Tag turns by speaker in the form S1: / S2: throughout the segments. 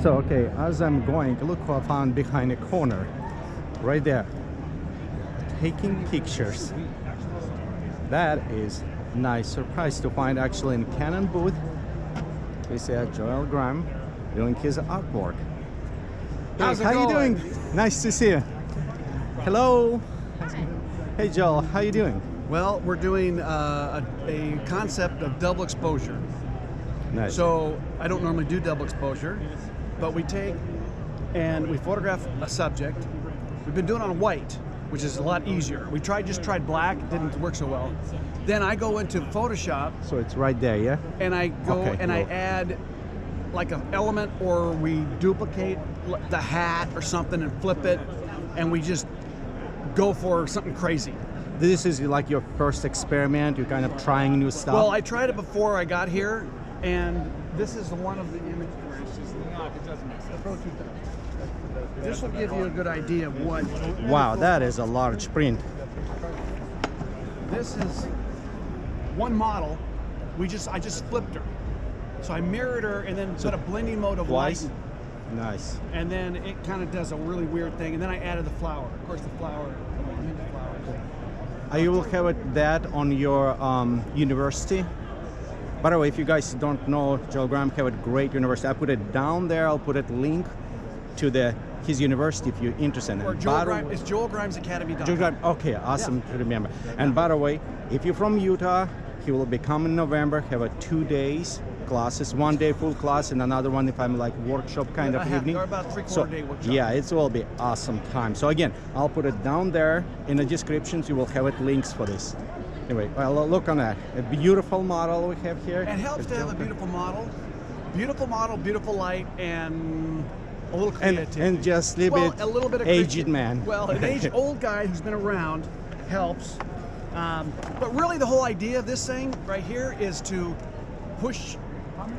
S1: So, okay, as I'm going, look what I found behind a corner. Right there. Taking pictures. That is nice surprise to find actually in Canon booth. We see Joel Graham doing his artwork.
S2: How's it
S1: how
S2: going?
S1: you doing? Nice to see you. Hello. Hey Joel, how you doing?
S2: Well, we're doing a concept of double exposure.
S1: Nice.
S2: So I don't normally do double exposure, but we take and we photograph a subject. We've been doing it on white, which is a lot easier. We just tried black, it didn't work so well. Then I go into Photoshop.
S1: So it's right there, yeah?
S2: And I go and I add like an element, or we duplicate the hat or something and flip it, and we just go for something crazy.
S1: This is like your first experiment, you're kind of trying new stuff?
S2: Well, I tried it before I got here, and this is one of the images. This will give you a good idea of what...
S1: Wow, that is a large print.
S2: This is one model. I just flipped her. So I mirrored her and then put a blending mode of light.
S1: Nice.
S2: And then it kind of does a really weird thing. And then I added the flower. Of course, the flower.
S1: You will have that on your university. By the way, if you guys don't know, Joel Graham have a great university. I put it down there. I'll put a link to his university if you're interested.
S2: Or it's JoelGrimesAcademy.com.
S1: Joel Graham, okay, awesome to remember. And by the way, if you're from Utah, he will be coming in November, have 2 days classes, 1 day full class and another one if I'm like workshop kind of evening.
S2: Or about 3/4 day workshop.
S1: Yeah, it will be awesome time. So again, I'll put it down there in the descriptions. You will have links for this. Anyway, well, look on that. A beautiful model we have here.
S2: It helps to have a beautiful model, beautiful light, and a little creativity.
S1: And just a little bit
S2: of
S1: aged man.
S2: Well, an aged old guy who's been around helps. But really the whole idea of this thing right here is to push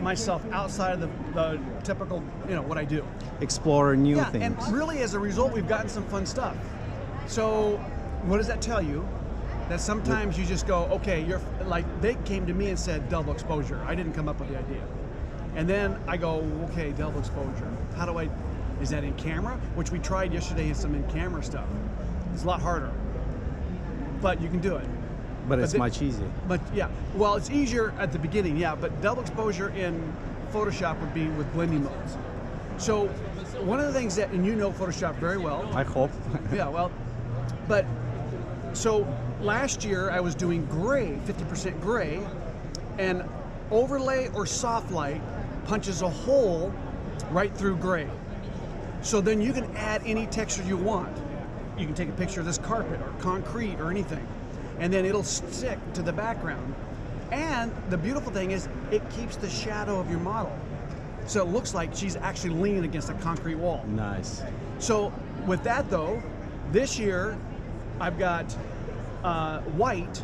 S2: myself outside of the typical, what I do.
S1: Explore new things.
S2: And really as a result, we've gotten some fun stuff. So what does that tell you? That sometimes you just go, okay, they came to me and said double exposure. I didn't come up with the idea. And then I go, okay, double exposure. Is that in camera? Which we tried yesterday, some in camera stuff. It's a lot harder, but you can do it.
S1: But it's much easier.
S2: But yeah, well, it's easier at the beginning, yeah, but double exposure in Photoshop would be with blending modes. So one of the things that, and you know Photoshop very well.
S1: I hope.
S2: Yeah, well, so last year I was doing gray, 50% gray, and overlay or soft light punches a hole right through gray. So then you can add any texture you want. You can take a picture of this carpet or concrete or anything, and then it'll stick to the background. And the beautiful thing is it keeps the shadow of your model. So it looks like she's actually leaning against a concrete wall.
S1: Nice.
S2: So with that though, this year I've got white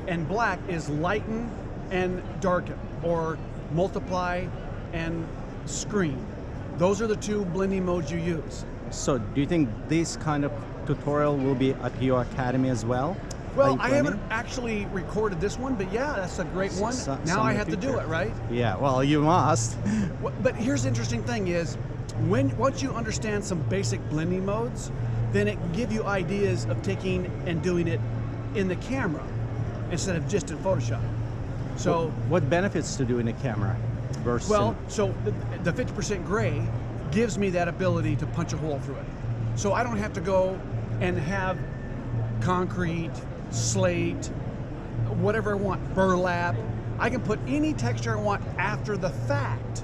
S2: and black is lighten and darken, or multiply and screen. Those are the two blending modes you use.
S1: So do you think this kind of tutorial will be at your academy as well?
S2: Well, I haven't actually recorded this one, but yeah, that's a great one. Now I have to do it, right?
S1: Yeah, well, you must.
S2: But here's the interesting thing is, once you understand some basic blending modes, then it can give you ideas of taking and doing it in the camera instead of just in Photoshop. So
S1: what benefits to do in a camera versus...
S2: Well, so the 50% gray gives me that ability to punch a hole through it. So I don't have to go and have concrete, slate, whatever I want, burlap. I can put any texture I want after the fact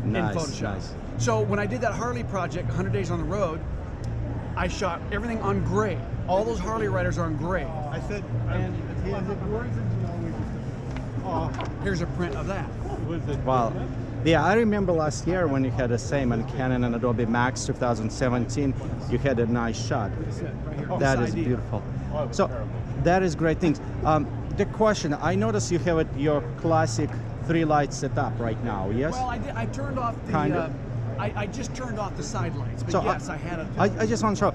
S2: in Photoshop. Nice. So when I did that Harley project, 100 Days on the Road, I shot everything on gray. All those Harley riders are on gray. I said, here's a print of that.
S1: Wow. Yeah, I remember last year when you had the same on Canon and Adobe MAX 2017, you had a nice shot. That is beautiful. So that is great things. The question, I noticed you have your classic 3 light setup right now, yes?
S2: Well, I turned off the, I just turned off the side lights, but so yes, I had it.
S1: I just want to show,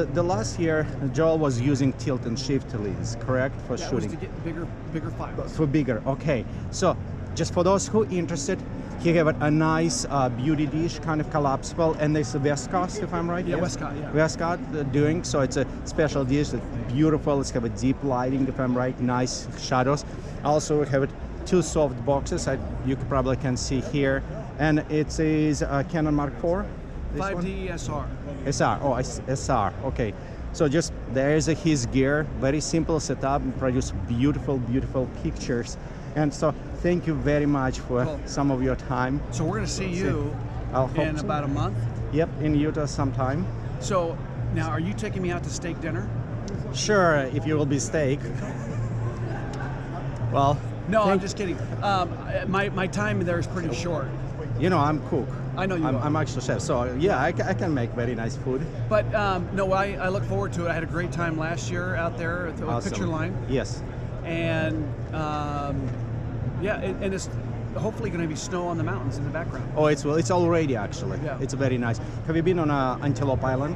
S1: the last year, Joel was using tilt and shift leads, correct, for shooting?
S2: Was to get bigger files.
S1: For bigger, okay. So just for those who interested, he have a nice beauty dish, kind of collapsible, and there's a Westcott, if I'm right.
S2: Yeah,
S1: yes?
S2: Westcott, yeah.
S1: Westcott doing, so it's a special dish that's beautiful. It's have a deep lighting, if I'm right, nice shadows. Also we have 2 soft boxes, you probably can see here, and it is Canon Mark IV.
S2: 5D SR.
S1: SR, oh, SR, okay. So just there's his gear, very simple setup, and produce beautiful, beautiful pictures. And so thank you very much for some of your time.
S2: So we're going to see you in about a month?
S1: Yep, in Utah sometime.
S2: So now, are you taking me out to steak dinner?
S1: Sure, if you will be steak. Well,
S2: no, I'm just kidding. My time there is pretty short.
S1: You know, I'm cook.
S2: I know you are.
S1: I'm actually chef, so yeah, I can make very nice food.
S2: But no, I look forward to it. I had a great time last year out there with
S1: Awesome.
S2: Picture Line.
S1: Yes.
S2: And yeah, and it's hopefully going to be snow on the mountains in the background.
S1: Oh, it's already actually.
S2: Yeah.
S1: It's very nice. Have you been on Antelope Island?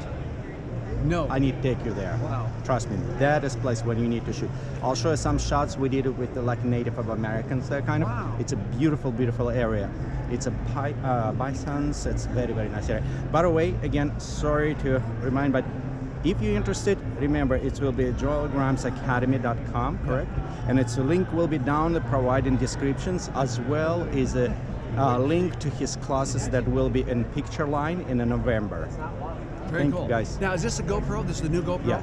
S2: No.
S1: I need to take you there.
S2: Wow.
S1: Trust me, that is place when you need to shoot. I'll show you some shots we did with the like Native Americans there kind of.
S2: Wow.
S1: It's a beautiful, beautiful area. It's a bisons. It's very, very nice area. By the way, again, sorry to remind, but if you're interested, remember it will be joelgramsacademy.com, correct? And its link will be down provided in descriptions, as well as a link to his classes that will be in Picture Line in November.
S2: Very
S1: Thank
S2: cool.
S1: you, guys.
S2: Now, is this a GoPro? This is the new GoPro?
S1: Yeah.